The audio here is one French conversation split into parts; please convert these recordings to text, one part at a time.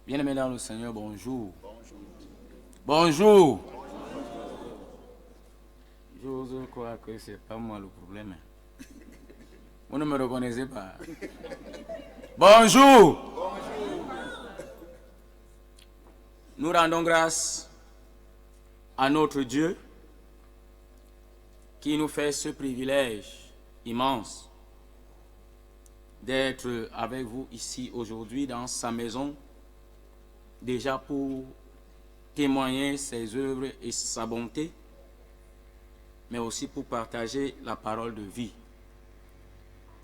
Bien-aimés dans le Seigneur, bonjour. Bonjour. J'ose croire que ce n'est pas moi le problème. Vous ne me reconnaissez pas. Bonjour. Nous rendons grâce à notre Dieu qui nous fait ce privilège immense d'être avec vous ici aujourd'hui dans sa maison, déjà pour témoigner ses œuvres et sa bonté, mais aussi pour partager la parole de vie.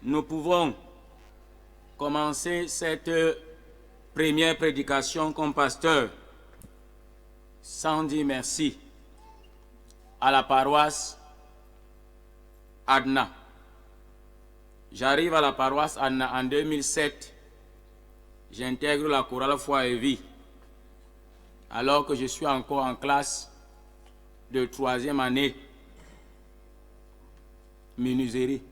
Nous pouvons commencer cette première prédication comme pasteur sans dire merci à la paroisse Adna. J'arrive à la paroisse Adna en 2007. J'intègre la chorale Foi et Vie, alors que je suis encore en classe de 3e année, menuiserie.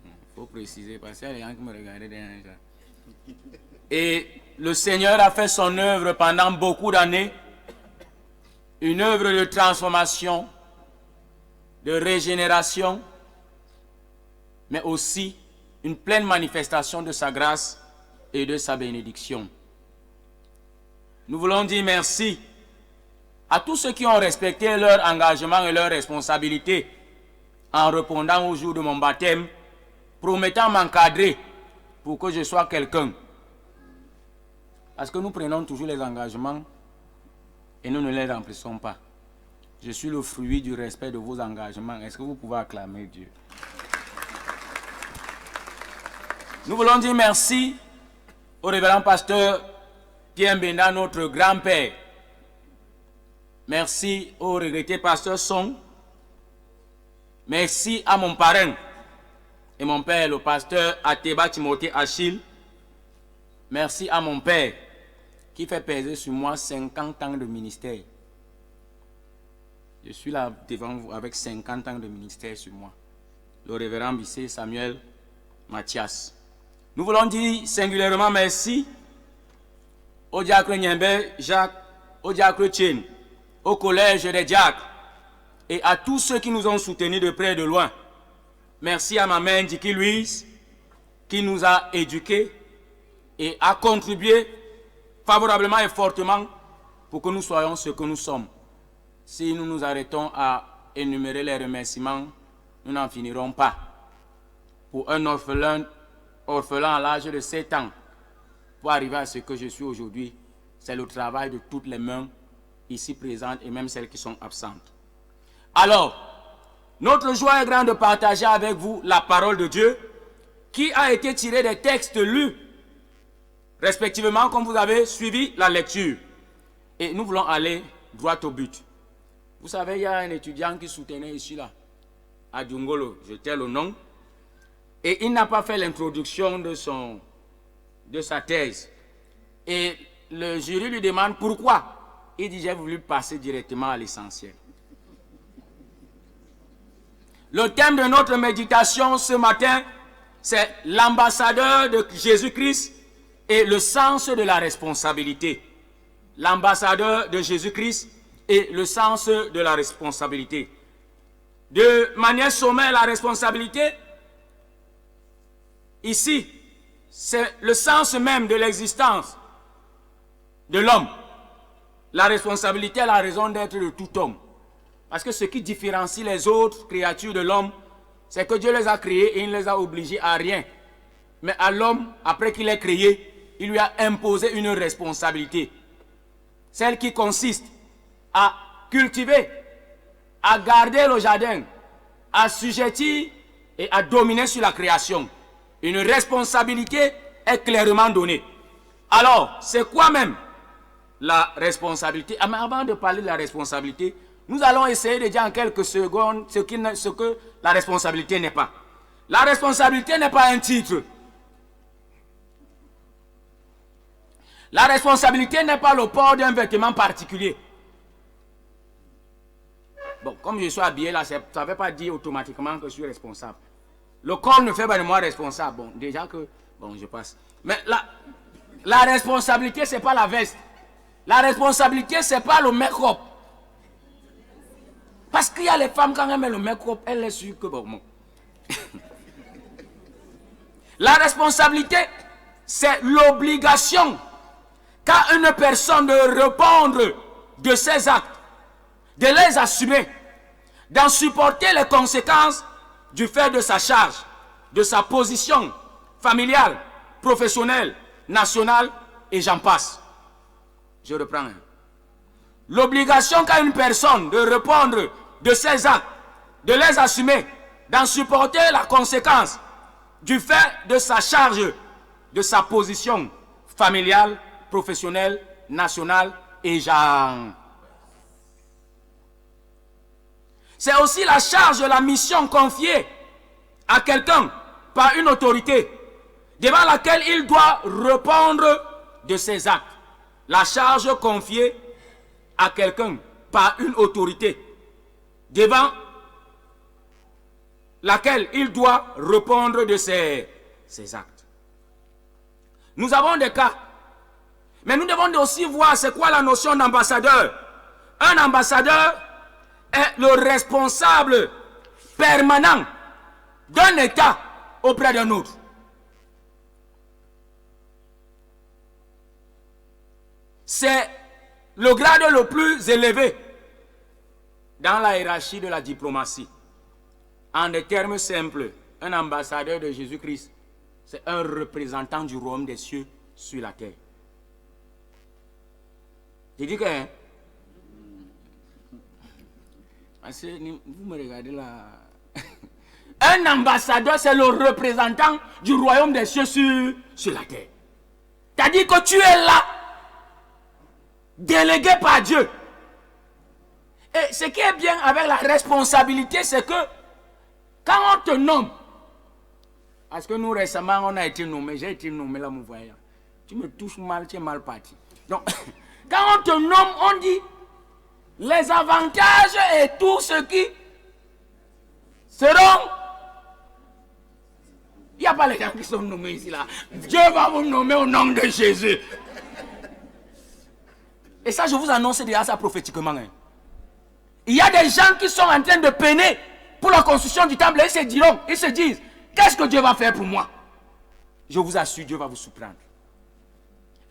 Il faut préciser, parce qu'il y a des gens qui me regardaient derrière ça. Et le Seigneur a fait son œuvre pendant beaucoup d'années, une œuvre de transformation, de régénération, mais aussi une pleine manifestation de sa grâce et de sa bénédiction. Nous voulons dire merci à tous ceux qui ont respecté leur engagement et leur responsabilité en répondant au jour de mon baptême, promettant m'encadrer pour que je sois quelqu'un. Parce que nous prenons toujours les engagements et nous ne les remplissons pas. Je suis le fruit du respect de vos engagements. Est-ce que vous pouvez acclamer Dieu? Nous voulons dire merci au révérend pasteur Pierre Mbenda, notre grand-père. Merci au regretté pasteur Song. Merci à mon parrain et mon père, le pasteur Ateba Timothée Achille. Merci à mon père qui fait peser sur moi 50 ans de ministère. Je suis là devant vous avec 50 ans de ministère sur moi. Le révérend Bissé Samuel Mathias. Nous voulons dire singulièrement merci au diacre Niembe Jacques, au diacre Tchen, au collège des diacres et à tous ceux qui nous ont soutenus de près et de loin. Merci à ma mère Ndiki Louise qui nous a éduqués et a contribué favorablement et fortement pour que nous soyons ce que nous sommes. Si nous nous arrêtons à énumérer les remerciements, nous n'en finirons pas. Pour un orphelin à l'âge de 7 ans, pour arriver à ce que je suis aujourd'hui, c'est le travail de toutes les mains ici présentes et même celles qui sont absentes. Alors, notre joie est grande de partager avec vous la parole de Dieu qui a été tirée des textes lus, respectivement comme vous avez suivi la lecture. Et nous voulons aller droit au but. Vous savez, il y a un étudiant qui soutenait ici, là, à Djungolo, je tais le nom, et il n'a pas fait l'introduction de sa thèse. Et le jury lui demande pourquoi. Il dit, j'ai voulu passer directement à l'essentiel. Le thème de notre méditation ce matin, c'est l'ambassadeur de Jésus-Christ et le sens de la responsabilité. L'ambassadeur de Jésus-Christ et le sens de la responsabilité. De manière sommaire, la responsabilité, ici, c'est le sens même de l'existence de l'homme. La responsabilité est la raison d'être de tout homme. Parce que ce qui différencie les autres créatures de l'homme, c'est que Dieu les a créés et il ne les a obligés à rien. Mais à l'homme, après qu'il l'ait créé, il lui a imposé une responsabilité. Celle qui consiste à cultiver, à garder le jardin, à assujettir et à dominer sur la création. Une responsabilité est clairement donnée. Alors, c'est quoi même la responsabilité? Mais avant de parler de la responsabilité, nous allons essayer de dire en quelques secondes ce que la responsabilité n'est pas. La responsabilité n'est pas un titre. La responsabilité n'est pas le port d'un vêtement particulier. Bon, comme je suis habillé là, ça ne veut pas dire automatiquement que je suis responsable. Le corps ne fait pas de moi responsable. Bon, déjà que... Bon, je passe. Mais là, La responsabilité, ce n'est pas la veste. La responsabilité, ce n'est pas le make-up. Parce qu'il y a les femmes, quand elles mettent le make-up, elles sont sûres que bon. La responsabilité, c'est l'obligation qu'a une personne de répondre de ses actes, de les assumer, d'en supporter les conséquences du fait de sa charge, de sa position familiale, professionnelle, nationale, et j'en passe. Je reprends. L'obligation qu'a une personne de répondre de ses actes, de les assumer, d'en supporter la conséquence du fait de sa charge, de sa position familiale, professionnelle, nationale, et j'en. C'est aussi la charge de la mission confiée à quelqu'un par une autorité devant laquelle il doit répondre de ses actes. La charge confiée à quelqu'un par une autorité devant laquelle il doit répondre de ses actes. Nous avons des cas, mais nous devons aussi voir c'est quoi la notion d'ambassadeur. Un ambassadeur est le responsable permanent d'un État auprès d'un autre. C'est le grade le plus élevé dans la hiérarchie de la diplomatie. En des termes simples, un ambassadeur de Jésus-Christ, c'est un représentant du royaume des cieux sur la terre. Je dis que... Parce que vous me regardez là... Un ambassadeur, c'est le représentant du royaume des cieux sur la terre. C'est-à-dire que tu es là, délégué par Dieu. Et ce qui est bien avec la responsabilité, c'est que quand on te nomme, parce que nous récemment on a été nommé, j'ai été nommé là, mon voyant. Tu me touches mal, tu es mal parti. Donc, quand on te nomme, on dit les avantages et tout ce qui seront. Il n'y a pas les gens qui sont nommés ici là. Dieu va vous nommer au nom de Jésus. Et ça, je vous annonce déjà ça prophétiquement. Hein. Il y a des gens qui sont en train de peiner pour la construction du temple. Ils se diront, ils se disent, qu'est-ce que Dieu va faire pour moi? Je vous assure, Dieu va vous surprendre.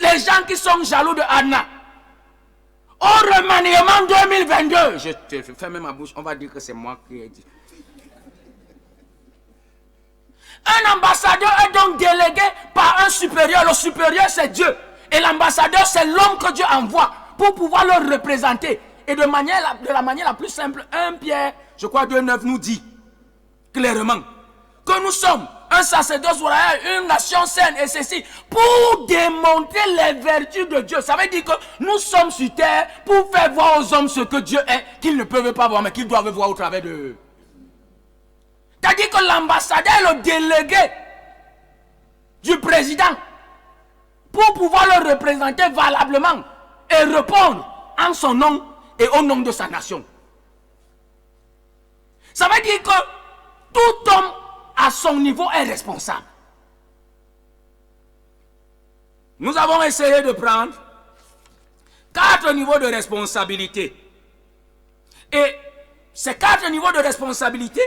Les gens qui sont jaloux de Anna, au remaniement 2022, je ferme ma bouche, on va dire que c'est moi qui ai dit. Un ambassadeur est donc délégué par un supérieur. Le supérieur, c'est Dieu. Et l'ambassadeur, c'est l'homme que Dieu envoie pour pouvoir le représenter. Et de la manière la plus simple, 1 Pierre, je crois 2,9 nous dit clairement que nous sommes un sacerdoce royal, une nation saine, et ceci, pour démontrer les vertus de Dieu. Ça veut dire que nous sommes sur terre pour faire voir aux hommes ce que Dieu est, qu'ils ne peuvent pas voir, mais qu'ils doivent voir au travers d'eux. C'est-à-dire que l'ambassadeur est le délégué du président pour pouvoir le représenter valablement et répondre en son nom et au nom de sa nation. Ça veut dire que tout homme à son niveau est responsable. Nous avons essayé de prendre 4 niveaux de responsabilité. Et ces 4 niveaux de responsabilité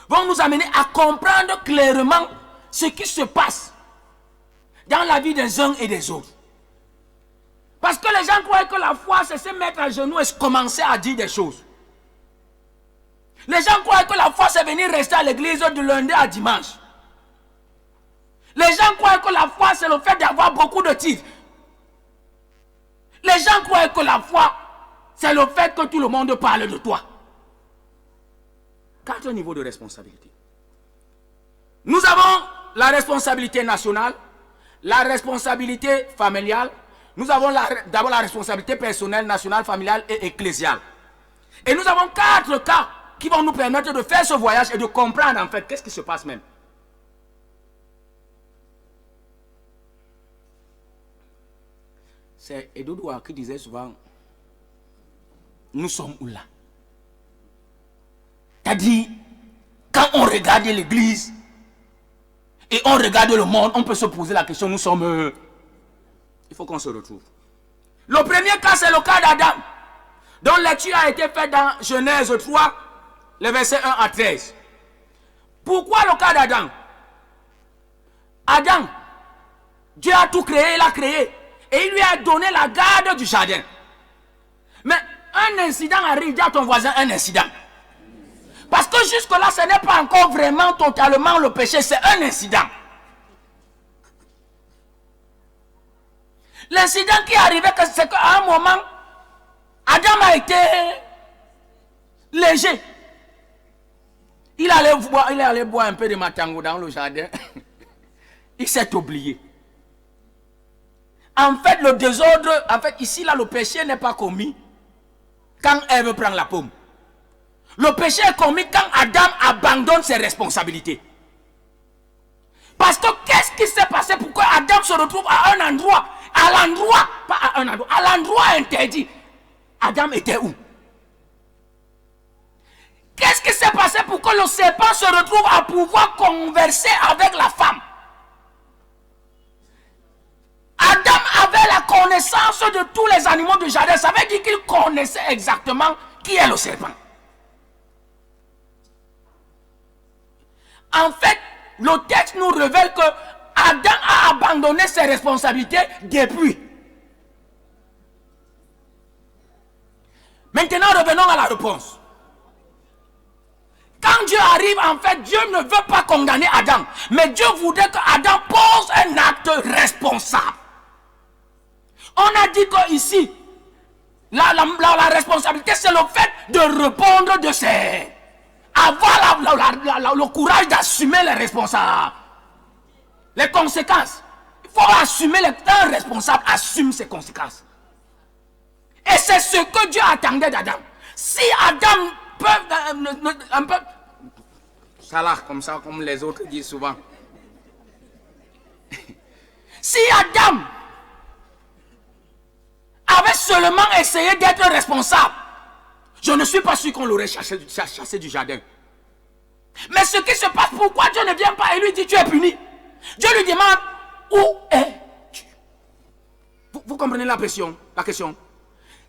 vont nous amener à comprendre clairement ce qui se passe dans la vie des uns et des autres. Parce que les gens croient que la foi, c'est se mettre à genoux et commencer à dire des choses. Les gens croient que la foi, c'est venir rester à l'église de lundi à dimanche. Les gens croient que la foi, c'est le fait d'avoir beaucoup de titres. Les gens croient que la foi, c'est le fait que tout le monde parle de toi. 4 niveaux de responsabilité. Nous avons la responsabilité nationale, la responsabilité familiale, nous avons d'abord la responsabilité personnelle, nationale, familiale et ecclésiale. Et nous avons 4 cas qui vont nous permettre de faire ce voyage et de comprendre en fait qu'est-ce qui se passe même. C'est Edouard qui disait souvent, nous sommes où là? C'est-à-dire, quand on regarde l'église et on regarde le monde, on peut se poser la question, nous sommes Il faut qu'on se retrouve. Le premier cas, c'est le cas d'Adam, dont lecture a été faite dans Genèse 3, les versets 1 à 13. Pourquoi le cas d'Adam? Adam, Dieu a tout créé, il a créé. Et il lui a donné la garde du jardin. Mais un incident arrive, dis à ton voisin un incident. Parce que jusque-là, ce n'est pas encore vraiment totalement le péché, c'est un incident. L'incident qui est arrivé, c'est qu'à un moment, Adam a été léger. Il allait boire un peu de matango dans le jardin. Il s'est oublié. En fait, le désordre, ici, là, le péché n'est pas commis quand Ève prend la pomme. Le péché est commis quand Adam abandonne ses responsabilités. Parce que qu'est-ce qui s'est passé? Pourquoi Adam se retrouve à un endroit, à l'endroit interdit? Adam était où? Qu'est-ce qui s'est passé pour que le serpent se retrouve à pouvoir converser avec la femme? Adam avait la connaissance de tous les animaux du jardin. Ça veut dire qu'il connaissait exactement qui est le serpent. En fait, le texte nous révèle que Adam a abandonné ses responsabilités depuis. Maintenant, revenons à la réponse. Quand Dieu arrive, en fait, Dieu ne veut pas condamner Adam. Mais Dieu voudrait que Adam pose un acte responsable. On a dit que ici, la responsabilité, c'est le fait de répondre de ses... Avoir le courage d'assumer les responsables. Les conséquences. Il faut assumer, un responsable assume ses conséquences. Et c'est ce que Dieu attendait d'Adam. Si Adam peut... un peu... Salah, comme ça, comme les autres disent souvent. Si Adam avait seulement essayé d'être responsable, je ne suis pas sûr qu'on l'aurait chassé du jardin. Mais ce qui se passe, pourquoi Dieu ne vient pas et lui dit tu es puni? Dieu lui demande où es-tu? Vous comprenez la question?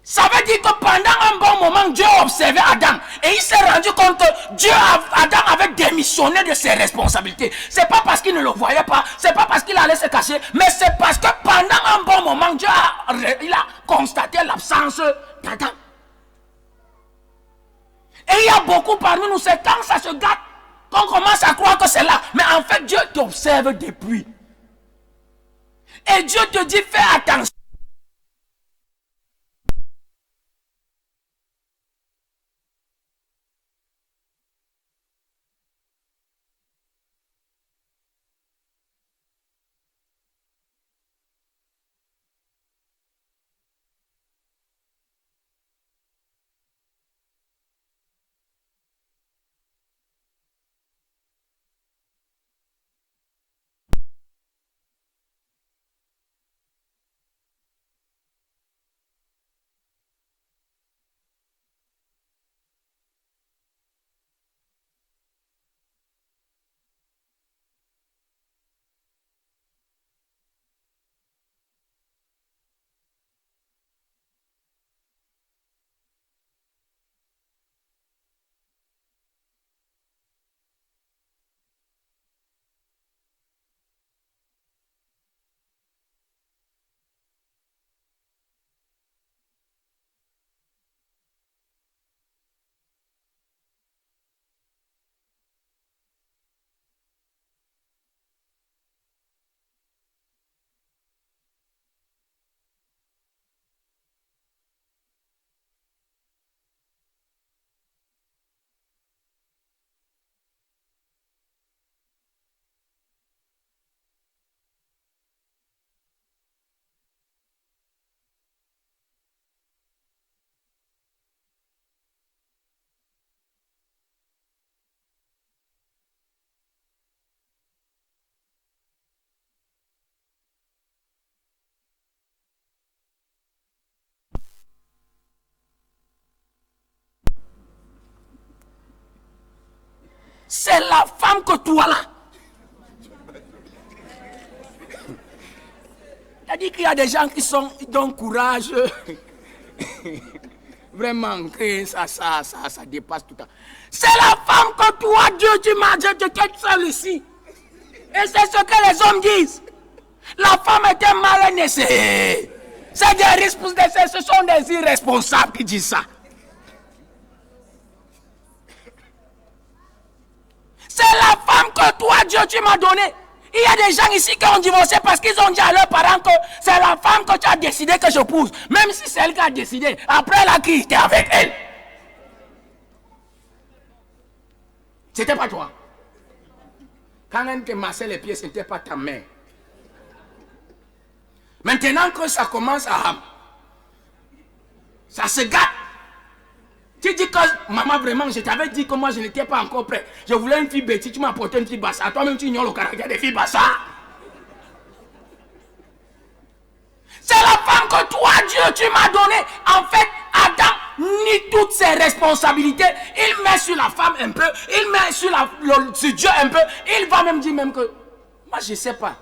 Ça veut dire que pendant un bon moment, Dieu observait Adam et il s'est rendu compte que Adam avait démissionné de ses responsabilités. C'est pas parce qu'il ne le voyait pas, c'est pas parce qu'il allait se cacher, mais c'est parce que pendant un bon moment, Dieu a constaté l'absence d'Adam. Et il y a beaucoup parmi nous, c'est quand ça se gâte qu'on commence à croire que c'est là. Mais en fait, Dieu t'observe depuis. Et Dieu te dit, fais attention. C'est la femme que tu as là. C'est-à-dire Il y a des gens qui sont donc courageux. Vraiment, ça dépasse tout le temps. C'est la femme que toi, Dieu, tu m'as dit, tu étais seule ici. Et c'est ce que les hommes disent. La femme était mal née. Ce sont des irresponsables qui disent ça. C'est la femme que toi, Dieu, tu m'as donnée. Il y a des gens ici qui ont divorcé parce qu'ils ont dit à leurs parents que c'est la femme que tu as décidé que je pousse. Même si c'est elle qui a décidé. Après, là, qui était avec elle? C'était pas toi. Quand elle te massait les pieds, ce n'était pas ta mère. Maintenant que ça commence à... Ça se gâte. Tu dis que, maman, vraiment, je t'avais dit que moi, je n'étais pas encore prêt. Je voulais une fille bêtise, tu m'as apporté une fille bassa. Toi-même, tu ignores le caractère des filles bassa. C'est la femme que toi, Dieu, tu m'as donnée. En fait, Adam nie toutes ses responsabilités. Il met sur la femme un peu. Il met sur Dieu un peu. Il va même dire même que, moi, je ne sais pas.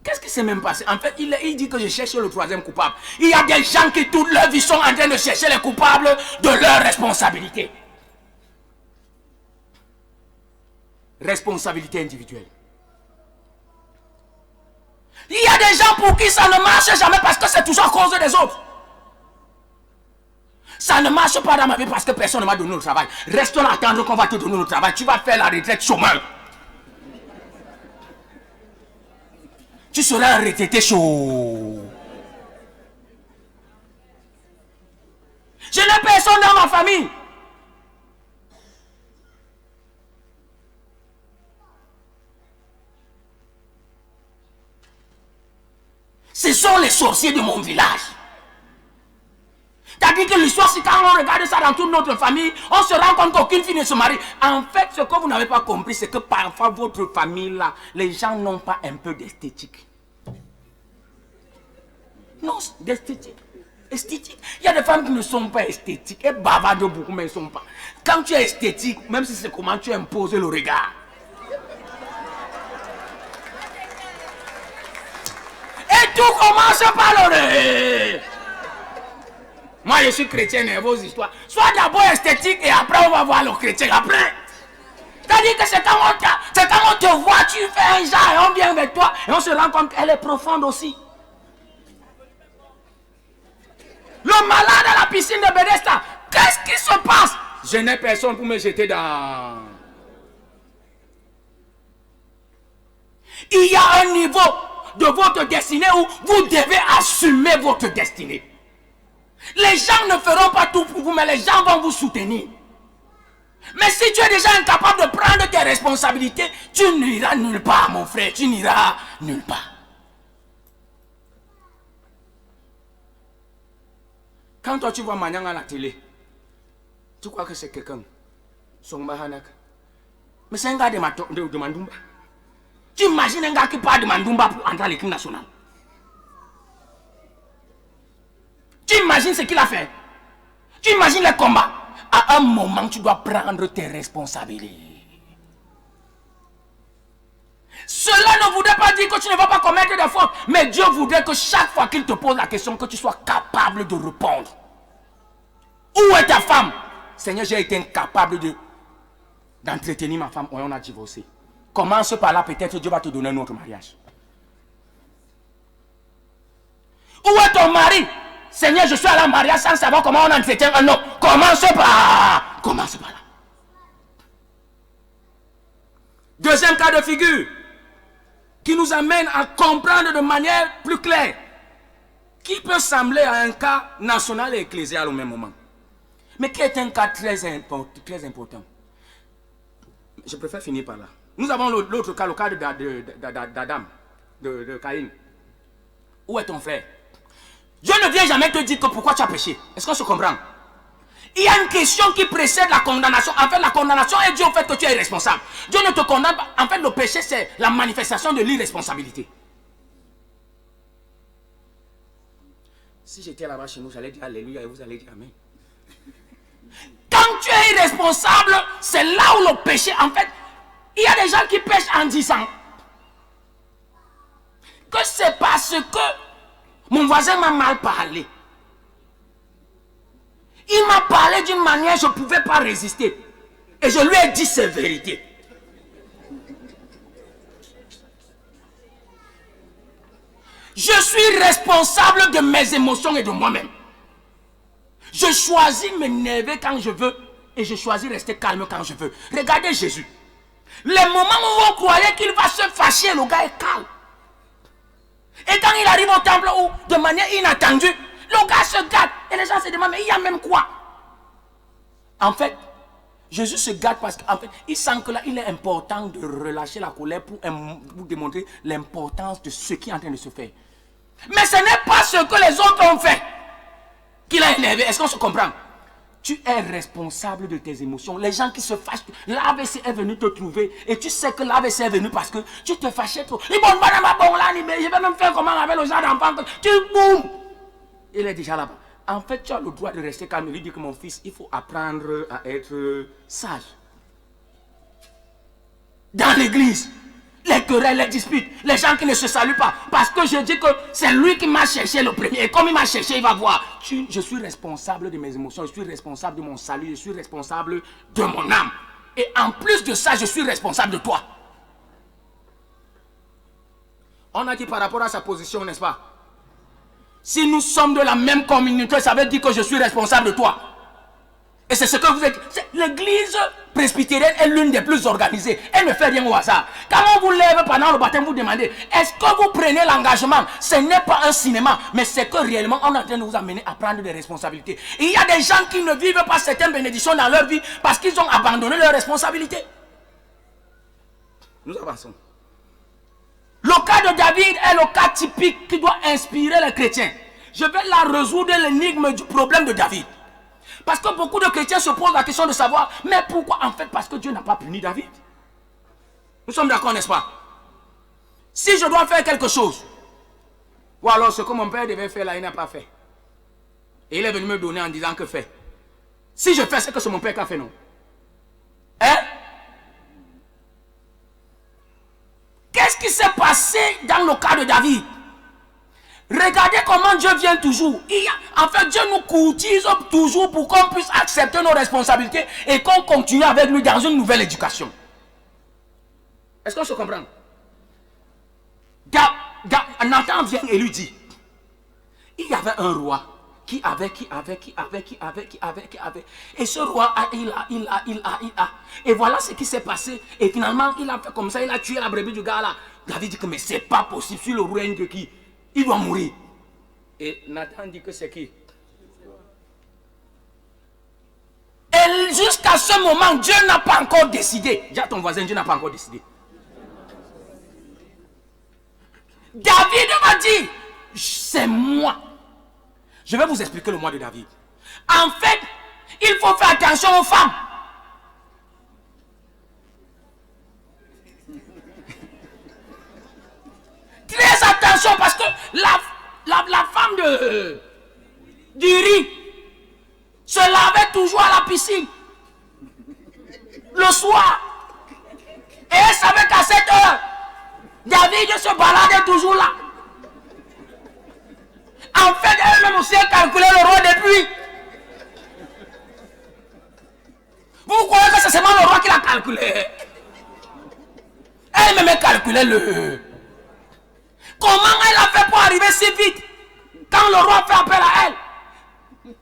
Qu'est-ce qui s'est même passé? En fait, il dit que je cherche le troisième coupable. Il y a des gens qui toute leur vie sont en train de chercher les coupables de leurs responsabilités. Responsabilité individuelle. Il y a des gens pour qui ça ne marche jamais parce que c'est toujours à cause des autres. Ça ne marche pas dans ma vie parce que personne ne m'a donné le travail. Restons à attendre qu'on va te donner le travail. Tu vas faire la retraite chômeur. Tu seras un retraité chaud. Je n'ai personne dans ma famille. Ce sont les sorciers de mon village. C'est-à-dire que l'histoire, c'est quand on regarde ça dans toute notre famille, on se rend compte qu'aucune fille ne se marie. En fait, ce que vous n'avez pas compris, c'est que parfois, votre famille-là, les gens n'ont pas un peu d'esthétique. Non, d'esthétique. Esthétique. Il y a des femmes qui ne sont pas esthétiques. Elles bavardent beaucoup, mais elles ne sont pas. Quand tu es esthétique, même si c'est comment tu imposes le regard. Et tout commence par l'oreille. Moi, je suis chrétien et vos histoires. Sois d'abord esthétique et après, on va voir le chrétien. Après. C'est-à-dire que c'est quand on te voit, tu fais un genre et on vient avec toi et on se rend compte qu'elle est profonde aussi. Le malade à la piscine de Bethesda, qu'est-ce qui se passe? Je n'ai personne pour me jeter dans... Il y a un niveau de votre destinée où vous devez assumer votre destinée. Les gens ne feront pas tout pour vous, mais les gens vont vous soutenir. Mais si tu es déjà incapable de prendre tes responsabilités, tu n'iras nulle part, mon frère. Tu n'iras nulle part. Quand toi tu vois Maniang à la télé, tu crois que c'est quelqu'un. Mais c'est un gars de Mandumba. Tu imagines un gars qui parle de Mandumba pour entrer à l'équipe nationale? Tu imagines ce qu'il a fait? Tu imagines les combats? À un moment, tu dois prendre tes responsabilités. Cela ne voudrait pas dire que tu ne vas pas commettre des fautes, mais Dieu voudrait que chaque fois qu'il te pose la question, que tu sois capable de répondre. Où est ta femme? Seigneur, j'ai été incapable d'entretenir ma femme. On a divorcé. Commence par là, peut-être Dieu va te donner un autre mariage. Où est ton mari? Seigneur, je suis à la mariage sans savoir comment on entretient un homme. Commence par là. Deuxième cas de figure qui nous amène à comprendre de manière plus claire, qui peut sembler à un cas national et ecclésial au même moment, mais qui est un cas très important. Je préfère finir par là. Nous avons l'autre cas, le cas d'Adam, de Caïn. Où est ton frère? Dieu ne vient jamais te dire que pourquoi tu as péché. Est-ce qu'on se comprend? Il y a une question qui précède la condamnation. En fait, la condamnation est due au fait que tu es irresponsable. Dieu ne te condamne pas. En fait, le péché, c'est la manifestation de l'irresponsabilité. Si j'étais là-bas chez nous, j'allais dire Alléluia et vous allez dire Amen. Quand tu es irresponsable, c'est là où le péché, en fait, il y a des gens qui pêchent en disant. que c'est parce que mon voisin m'a mal parlé. Il m'a parlé d'une manière, je ne pouvais pas résister. Et je lui ai dit ses vérités. Je suis responsable de mes émotions et de moi-même. Je choisis m'énerver quand je veux et je choisis rester calme quand je veux. Regardez Jésus. Les moments où on croyait qu'il va se fâcher, le gars est calme. Et quand il arrive au temple où, de manière inattendue, le gars se gâte. Et les gens se demandent, mais il y a même quoi? En fait, Jésus se gâte parce qu'en fait, il sent que là, il est important de relâcher la colère pour démontrer l'importance de ce qui est en train de se faire. Mais ce n'est pas ce que les autres ont fait qu'il a énervé. Est-ce qu'on se comprend? Tu es responsable de tes émotions. Les gens qui se fâchent, l'AVC est venu te trouver et tu sais que l'AVC est venu parce que tu te fâchais trop. Je vais même faire comment avec le genre d'enfant. Tu boum. Il est déjà là-bas. En fait, tu as le droit de rester calme et lui dire que mon fils, il faut apprendre à être sage. Dans l'église, les querelles, les disputes, les gens qui ne se saluent pas. Parce que je dis que c'est lui qui m'a cherché le premier. Et comme il m'a cherché, il va voir. Je suis responsable de mes émotions, je suis responsable de mon salut, je suis responsable de mon âme. Et en plus de ça, je suis responsable de toi. On a dit par rapport à sa position, n'est-ce pas? Si nous sommes de la même communauté, ça veut dire que je suis responsable de toi. Et c'est ce que vous êtes. L'église presbytérienne est l'une des plus organisées. Elle ne fait rien au hasard. Quand on vous lève pendant le baptême, vous demandez, est-ce que vous prenez l'engagement? Ce n'est pas un cinéma, mais c'est que réellement on est en train de vous amener à prendre des responsabilités. Et il y a des gens qui ne vivent pas certaines bénédictions dans leur vie parce qu'ils ont abandonné leurs responsabilités. Nous avançons. Le cas de David est le cas typique qui doit inspirer les chrétiens. Je vais la résoudre l'énigme du problème de David. Parce que beaucoup de chrétiens se posent la question de savoir, mais pourquoi? En fait, parce que Dieu n'a pas puni David. Nous sommes d'accord, n'est-ce pas? Si je dois faire quelque chose, ou alors ce que mon père devait faire là, il n'a pas fait. Et il est venu me donner en disant que fait. Si je fais ce que c'est mon père qui a fait, non? Hein? Qu'est-ce qui s'est passé dans le cas de David? Regardez comment Dieu vient toujours. En fait, Dieu nous courtise toujours pour qu'on puisse accepter nos responsabilités et qu'on continue avec lui dans une nouvelle éducation. Est-ce qu'on se comprend? Nathan vient et lui dit, il y avait un roi qui avait. Et ce roi, il a. Et voilà ce qui s'est passé. Et finalement, il a fait comme ça, il a tué la brebis du gars là. David dit que mais c'est pas possible, sur le règne de qui? Il doit mourir. Et Nathan dit que c'est qui? Et jusqu'à ce moment, Dieu n'a pas encore décidé. Dis à ton voisin, Dieu n'a pas encore décidé. David m'a dit, c'est moi. Je vais vous expliquer le moi de David. En fait, il faut faire attention aux femmes. Très attention parce que la femme d'Uri se lavait toujours à la piscine le soir. Et elle savait qu'à cette heure, David se baladait toujours là. En fait, elle-même aussi a calculé le roi depuis. Vous croyez que c'est seulement le roi qui l'a calculé? Elle-même a calculé le... Comment elle a fait pour arriver si vite quand le roi fait appel à elle?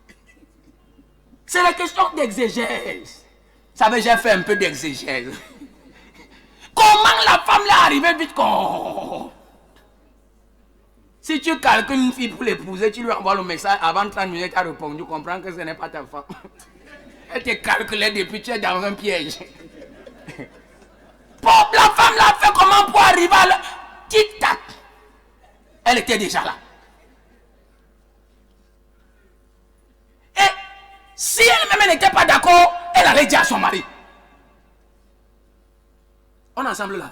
C'est la question d'exégèse. Ça veut dire j'ai fait un peu d'exégèse. Comment la femme l'est arrivée vite qu'on... Si tu calcules une fille pour l'épouser, tu lui envoies le message avant 30 minutes, elle a répondu, tu comprends que ce n'est pas ta femme. Elle te calculait depuis, tu es dans un piège. Bon, la femme l'a fait comment pour arriver à la... Tic-tac. Elle était déjà là. Et si elle-même n'était pas d'accord, elle allait dire à son mari. On est ensemble là.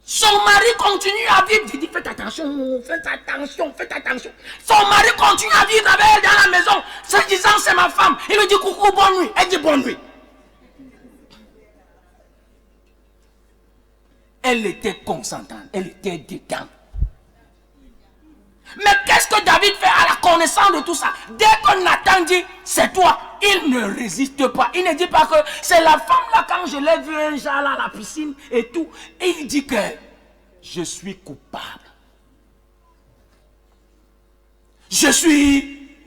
Son mari continue à vivre. Je dis faites attention, faites attention, faites attention. Son mari continue à vivre avec elle dans la maison, se disant c'est ma femme. Il lui dit coucou, bonne nuit. Elle dit bonne nuit. Et elle était consentante, elle était dedans. Mais qu'est-ce que David fait à la connaissance de tout ça? Dès que Nathan dit, c'est toi, il ne résiste pas. Il ne dit pas que c'est la femme là, quand je l'ai vu un jour là à la piscine et tout. Et il dit que je suis coupable. Je suis...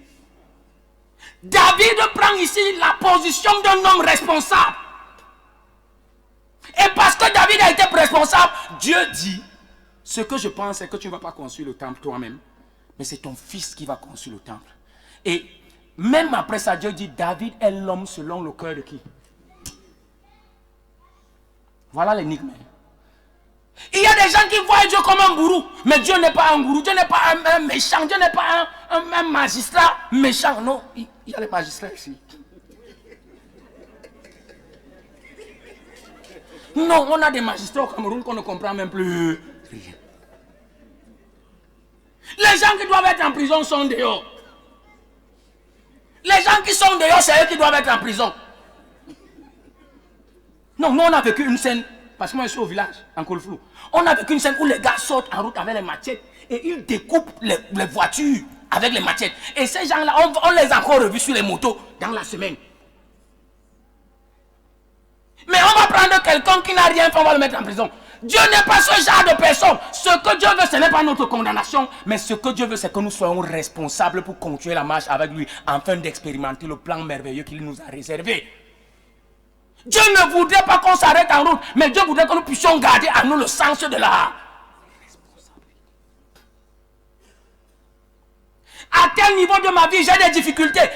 David prend ici la position d'un homme responsable. Et parce que David a été responsable, Dieu dit, ce que je pense, c'est que tu ne vas pas construire le temple toi-même, mais c'est ton fils qui va construire le temple. Et même après ça, Dieu dit, David est l'homme selon le cœur de qui? Voilà l'énigme. Il y a des gens qui voient Dieu comme un gourou, mais Dieu n'est pas un gourou, Dieu n'est pas un méchant, Dieu n'est pas un magistrat méchant. Non, il y a les magistrats ici. Non, on a des magistrats au Cameroun qu'on ne comprend même plus rien. Les gens qui doivent être en prison sont dehors. Les gens qui sont dehors, c'est eux qui doivent être en prison. Non, nous on a vécu une scène, parce que moi je suis au village, en Kolflou. On a vécu une scène où les gars sortent en route avec les machettes et ils découpent les voitures avec les machettes. Et ces gens-là, on les a encore revus sur les motos dans la semaine. Mais on va prendre quelqu'un qui n'a rien fait, on va le mettre en prison. Dieu n'est pas ce genre de personne. Ce que Dieu veut, ce n'est pas notre condamnation, mais ce que Dieu veut, c'est que nous soyons responsables pour continuer la marche avec lui, afin d'expérimenter le plan merveilleux qu'il nous a réservé. Dieu ne voudrait pas qu'on s'arrête en route, mais Dieu voudrait que nous puissions garder à nous le sens de la responsabilité. À tel niveau de ma vie, j'ai des difficultés.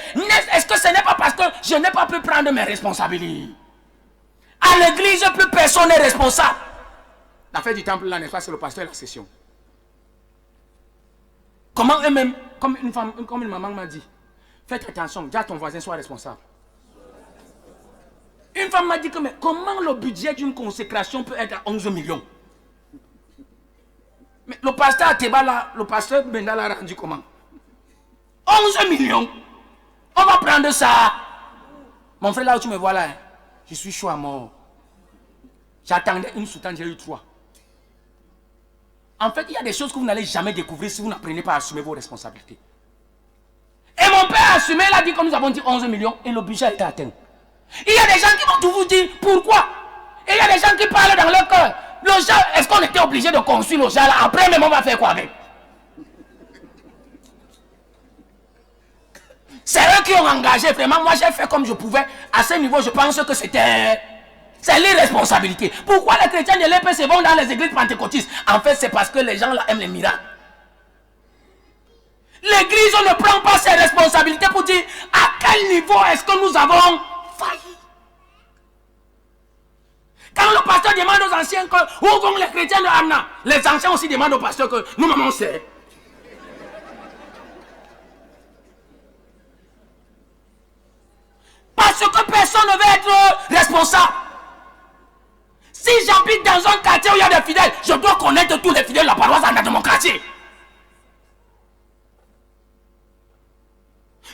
Est-ce que ce n'est pas parce que je n'ai pas pu prendre mes responsabilités? À l'église, plus personne n'est responsable. L'affaire du temple, là, n'est-ce pas, c'est le pasteur et la session. Comment eux-mêmes, comme une maman m'a dit, faites attention, dis à ton voisin, sois responsable. Une femme m'a dit que, mais comment le budget d'une consécration peut être à 11 millions? Mais le pasteur Ateba, là, le pasteur Benda l'a rendu comment? 11 millions. On va prendre ça. Mon frère, là où tu me vois là, je suis chaud à mort. J'attendais une soutane, j'ai eu 3. En fait, il y a des choses que vous n'allez jamais découvrir si vous n'apprenez pas à assumer vos responsabilités. Et mon père a assumé, il a dit, comme nous avons dit 11 millions, et le budget a été atteint. Il y a des gens qui vont tout vous dire pourquoi. Et il y a des gens qui parlent dans leur cœur. Le genre, est-ce qu'on était obligé de construire le genre là? Après, même on va faire quoi avec? C'est eux qui ont engagé, vraiment. Moi, j'ai fait comme je pouvais. À ce niveau, je pense que c'était... C'est l'irresponsabilité. Pourquoi les chrétiens de l'EPC vont dans les églises pentecôtistes? En fait, c'est parce que les gens là aiment les miracles. L'église ne prend pas ses responsabilités pour dire à quel niveau est-ce que nous avons failli. Quand le pasteur demande aux anciens que où vont les chrétiens de Amna, les anciens aussi demandent au pasteur que nous maman c'est. Parce que personne ne veut être responsable. Si j'habite dans un quartier où il y a des fidèles, je dois connaître tous les fidèles de la paroisse dans mon quartier.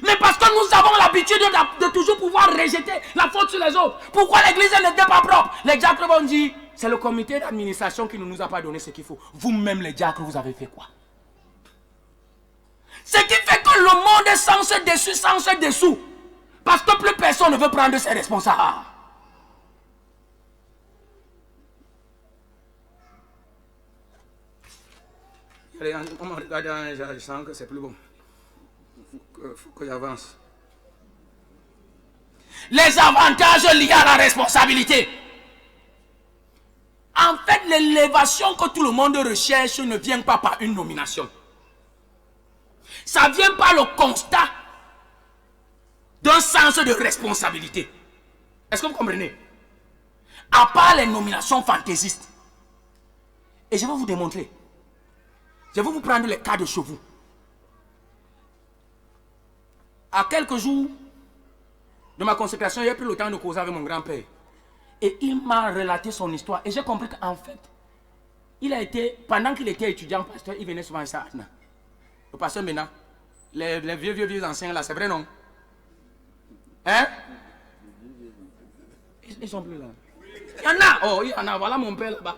Mais parce que nous avons l'habitude de toujours pouvoir rejeter la faute sur les autres. Pourquoi l'église n'était pas propre? Les diacres vont dire, c'est le comité d'administration qui ne nous a pas donné ce qu'il faut. Vous-même les diacres, vous avez fait quoi? Ce qui fait que le monde est sans se dessus, sans se dessous. Parce que plus personne ne veut prendre ses responsables. On me regarde, je sens que c'est plus bon. Faut que j'avance. Les avantages liés à la responsabilité. En fait, l'élévation que tout le monde recherche ne vient pas par une nomination. Ça vient par le constat d'un sens de responsabilité. Est-ce que vous comprenez? À part les nominations fantaisistes. Et je vais vous démontrer. Je vais vous prendre les cas de chez vous. À quelques jours de ma consécration, j'ai pris le temps de causer avec mon grand-père. Et il m'a relaté son histoire. Et j'ai compris qu'en fait, il a été, pendant qu'il était étudiant pasteur, il venait souvent ici à Atna. Le pasteur Mena, les vieux anciens là, c'est vrai non? Hein? Ils sont plus là. Il y en a, oh, il y en a, voilà mon père là-bas.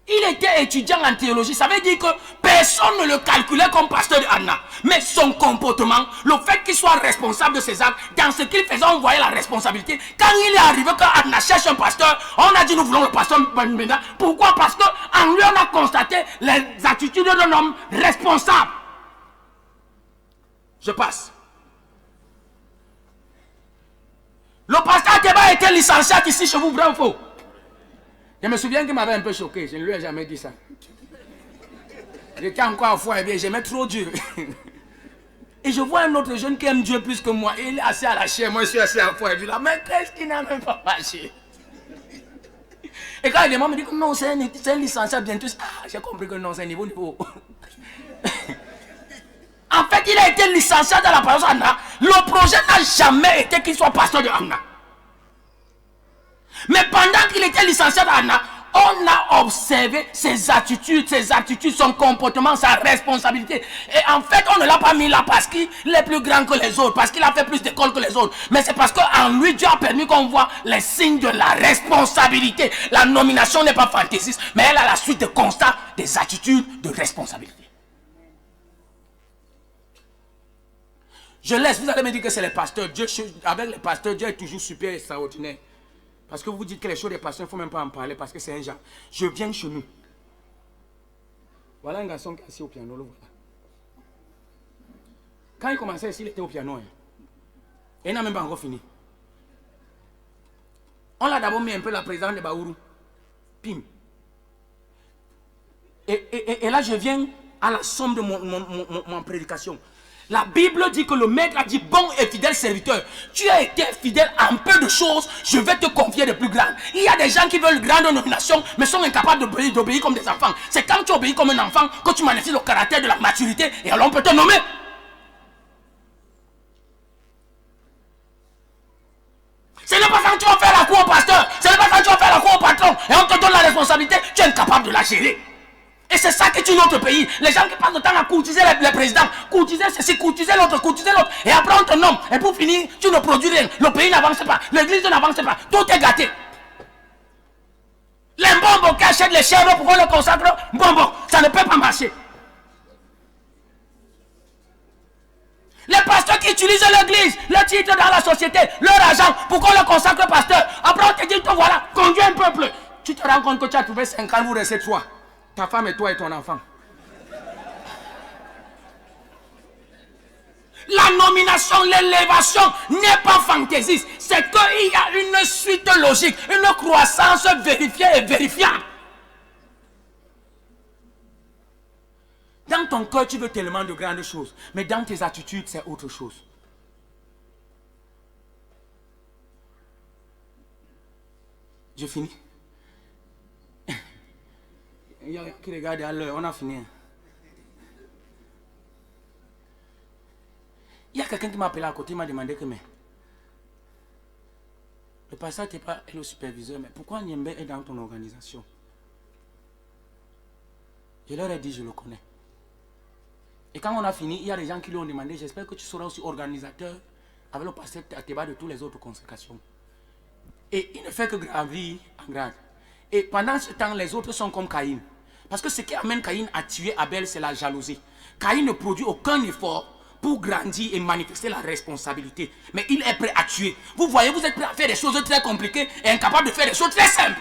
Il était étudiant en théologie. Ça veut dire que personne ne le calculait comme pasteur de Anna. Mais son comportement, le fait qu'il soit responsable de ses actes, dans ce qu'il faisait, on voyait la responsabilité. Quand il est arrivé qu'Anna cherche un pasteur, on a dit nous voulons le pasteur maintenant. Pourquoi? Parce qu'en lui on a constaté les attitudes d'un homme responsable. Je passe. Le pasteur Teba était licencié ici chez vous, vrai ou faux? Je me souviens qu'il m'avait un peu choqué, je ne lui ai jamais dit ça. J'étais encore à foi, et bien j'aimais trop Dieu. Et je vois un autre jeune qui aime Dieu plus que moi, et il est assis à la chair, moi je suis assis à la foi, et dit là, mais qu'est-ce qui n'a même pas marché? Et quand il demande, il me dit que non, c'est un licencié bientôt. Ah, j'ai compris que non, c'est un niveau. En fait, il a été licencié dans la paroisse Anna. Le projet n'a jamais été qu'il soit pasteur de Anna. Mais pendant qu'il était licencié à Anna, on a observé ses attitudes, son comportement, sa responsabilité. Et en fait, on ne l'a pas mis là parce qu'il est plus grand que les autres, parce qu'il a fait plus d'école que les autres. Mais c'est parce qu'en lui, Dieu a permis qu'on voit les signes de la responsabilité. La nomination n'est pas fantaisiste, mais elle a la suite de constats des attitudes de responsabilité. Je laisse, vous allez me dire que c'est les pasteurs. Dieu, avec les pasteurs, Dieu est toujours super extraordinaire. Parce que vous dites que les choses des pasteurs, il ne faut même pas en parler parce que c'est un genre. Je viens chez nous. Voilà un garçon qui est assis au piano. Le voilà. Quand il commençait ici, il était au piano. Et il n'a même pas encore fini. On l'a d'abord mis un peu la présidente de Baourou. Pim. Et là, je viens à la somme de mon prédication. La Bible dit que le maître a dit, bon et fidèle serviteur, tu as été fidèle en peu de choses, je vais te confier de plus grandes. Il y a des gens qui veulent grande nomination, mais sont incapables d'obéir comme des enfants. C'est quand tu obéis comme un enfant que tu manifestes le caractère de la maturité et alors on peut te nommer. Ce n'est pas quand tu vas faire la cour au pasteur, ce n'est pas quand tu vas faire la cour au patron et on te donne la responsabilité, tu es incapable de la gérer. Et c'est ça qui tue notre pays. Les gens qui passent le temps à courtiser les présidents, courtiser ceci, courtiser l'autre, et après on te nomme. Et pour finir, tu ne produis rien. Le pays n'avance pas, l'église n'avance pas, tout est gâté. Les bonbons qui achètent les chèvres pour qu'on le consacre, bonbons, ça ne peut pas marcher. Les pasteurs qui utilisent l'église, le titre dans la société, leur argent, pour qu'on le consacre pasteur. Après on te dit, te voilà, conduis un peuple. Tu te rends compte que tu as trouvé 5 ans, vous restez 3. Ta femme et toi et ton enfant. La nomination, l'élévation n'est pas fantaisiste. C'est qu'il y a une suite logique, une croissance vérifiée et vérifiable. Dans ton cœur, tu veux tellement de grandes choses. Mais dans tes attitudes, c'est autre chose. Je finis. Il y a qui regarde à l'heure, on a fini. Il y a quelqu'un qui m'a appelé à côté, il m'a demandé que mais le pasteur n'était pas le superviseur, mais pourquoi Niembe est dans ton organisation? Je leur ai dit, je le connais. Et quand on a fini, il y a des gens qui lui ont demandé, j'espère que tu seras aussi organisateur avec le pasteur Teba de toutes les autres consécrations. Et il ne fait que gravir en grade. Et pendant ce temps, les autres sont comme Caïn. Parce que ce qui amène Caïn à tuer Abel, c'est la jalousie. Caïn ne produit aucun effort pour grandir et manifester la responsabilité. Mais il est prêt à tuer. Vous voyez, vous êtes prêt à faire des choses très compliquées et incapable de faire des choses très simples.